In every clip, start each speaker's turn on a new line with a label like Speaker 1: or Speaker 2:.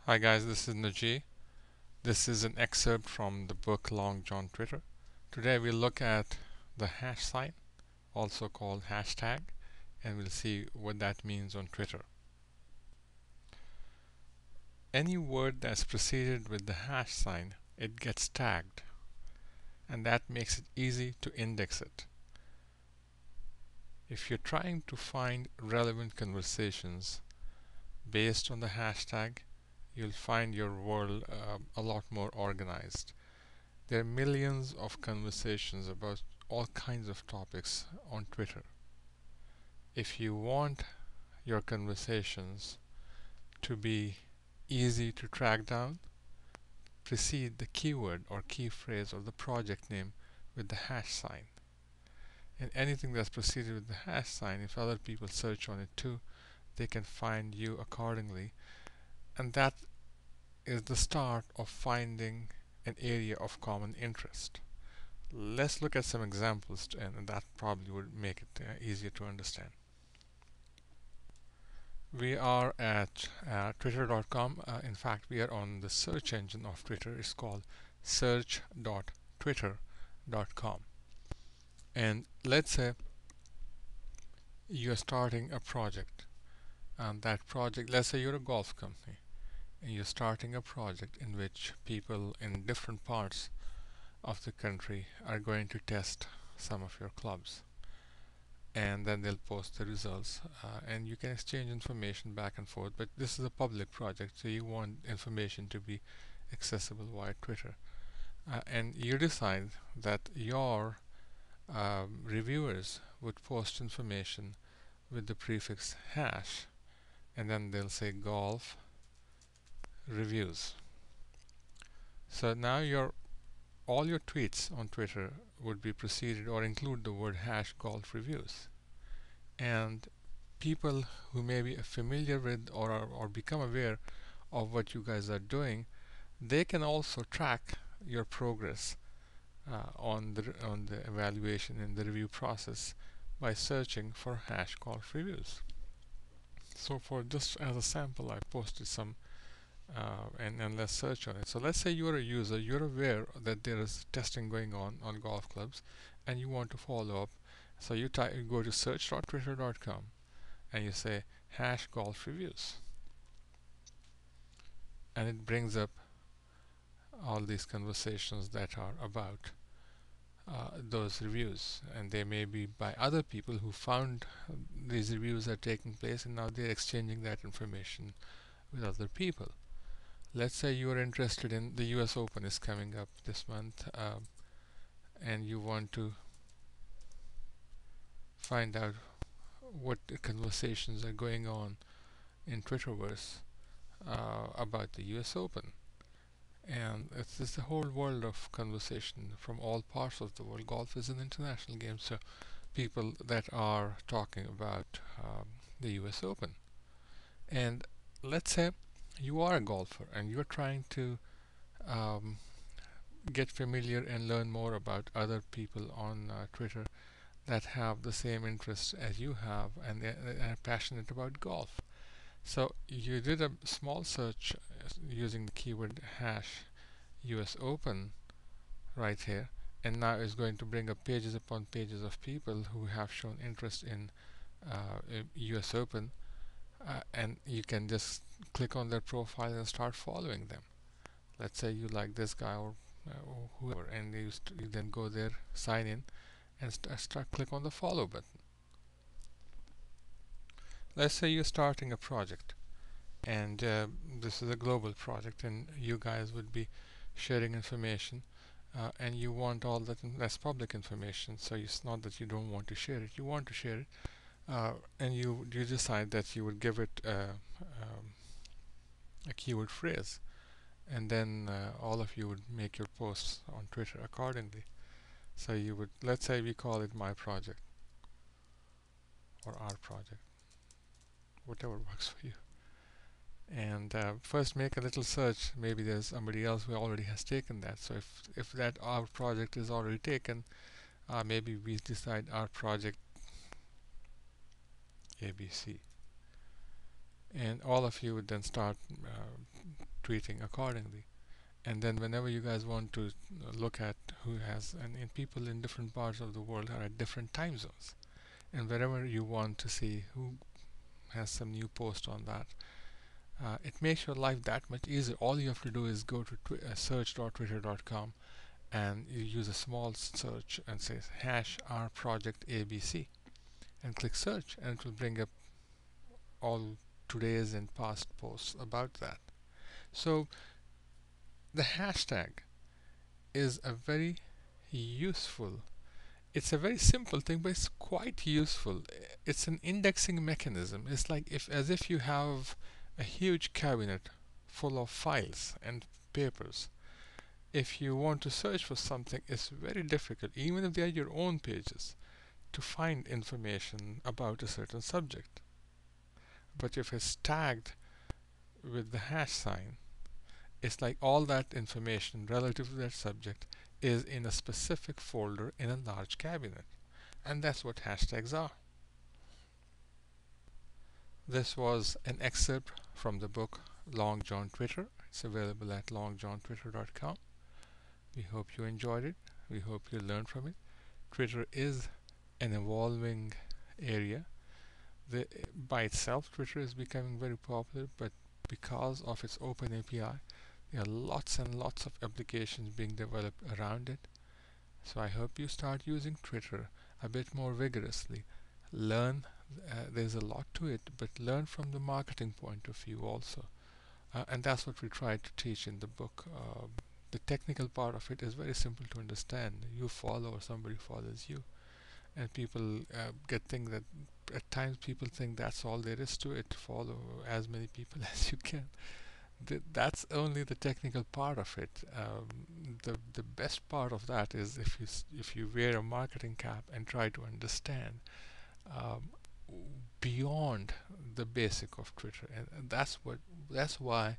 Speaker 1: Hi guys, this is Najee. This is an excerpt from the book Long John Twitter. Today we'll look at the hash sign, also called hashtag, and we'll see what that means on Twitter. Any word that's preceded with the hash sign, it gets tagged, and that makes it easy to index it. If you're trying to find relevant conversations based on the hashtag, you'll find your world a lot more organized. There are millions of conversations about all kinds of topics on Twitter. If you want your conversations to be easy to track down, precede the keyword or key phrase or the project name with the hash sign. And anything that's preceded with the hash sign, if other people search on it too, they can find you accordingly. And that is the start of finding an area of common interest. Let's look at some examples, and that probably would make it easier to understand. We are at twitter.com. In fact, we are on the search engine of Twitter. It's called search.twitter.com. And let's say you're starting a project. And that project, let's say you're a golf company, and you're starting a project in which people in different parts of the country are going to test some of your clubs, and then they'll post the results, and you can exchange information back and forth. But this is a public project, so you want information to be accessible via Twitter, and you decide that your reviewers would post information with the prefix hash, and then they'll say golf reviews. So now all your tweets on Twitter would be preceded or include the word hash golf reviews. And people who may be familiar with or become aware of what you guys are doing, they can also track your progress on the evaluation and the review process by searching for hash golf reviews. So for just as a sample, I posted some and let's search on it. So let's say you're a user, you're aware that there is testing going on golf clubs, and you want to follow up. So you go to search.twitter.com and you say hash golf reviews, and it brings up all these conversations that are about those reviews, and they may be by other people who found these reviews are taking place, and now they're exchanging that information with other people. Let's say you are interested in the US Open is coming up this month, and you want to find out what conversations are going on in Twitterverse about the US Open. And it's a whole world of conversation from all parts of the world. Golf is an international game, so people that are talking about the US Open. And let's say you are a golfer and you're trying to um, get familiar and learn more about other people on Twitter that have the same interests as you have, and they are passionate about golf. So you did a small search using the keyword hash US Open right here, and now it's going to bring up pages upon pages of people who have shown interest in US Open, and you can just click on their profile and start following them. Let's say you like this guy or whoever, and you then go there, sign in, and click on the follow button. Let's say you're starting a project, and this is a global project, and you guys would be sharing information, and you want all that's public information. So it's not that you don't want to share it; you want to share it, and you decide that you would give it a keyword phrase, and then all of you would make your posts on Twitter accordingly. So you would, let's say we call it my project or our project, whatever works for you. And first make a little search. Maybe there's somebody else who already has taken that. So if that our project is already taken, maybe we decide our project ABC, and all of you would then start tweeting accordingly. And then whenever you guys want to look at who has, and people in different parts of the world are at different time zones, and wherever you want to see who has some new post on that, it makes your life that much easier. All you have to do is go to search.twitter.com and you use a small search and say hash our project ABC and click search, and it will bring up all today's and past posts about that. So the hashtag is a very useful, it's a very simple thing, but it's quite useful. It's an indexing mechanism. It's like as if you have a huge cabinet full of files and papers. If you want to search for something, it's very difficult, even if they are your own pages, to find information about a certain subject. But if it's tagged with the hash sign, it's like all that information relative to that subject is in a specific folder in a large cabinet. And that's what hashtags are. This was an excerpt from the book Long John Twitter. It's available at longjohntwitter.com. We hope you enjoyed it. We hope you learned from it. Twitter is an evolving area. By itself, Twitter is becoming very popular, but because of its open API, there are lots and lots of applications being developed around it. So I hope you start using Twitter a bit more vigorously. Learn, there's a lot to it, but learn from the marketing point of view also. And that's what we try to teach in the book. The technical part of it is very simple to understand. You follow or somebody follows you. And people think that at times people think that's all there is to it. Follow as many people as you can. That's only the technical part of it. The best part of that is if you wear a marketing cap and try to understand um, beyond the basic of Twitter, and that's why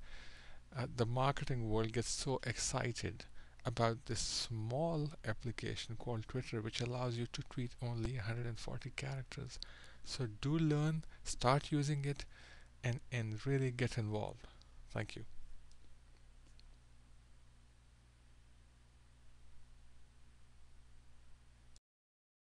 Speaker 1: the marketing world gets so excited about this small application called Twitter, which allows you to tweet only 140 characters. So do learn, start using it, and really get involved. Thank you.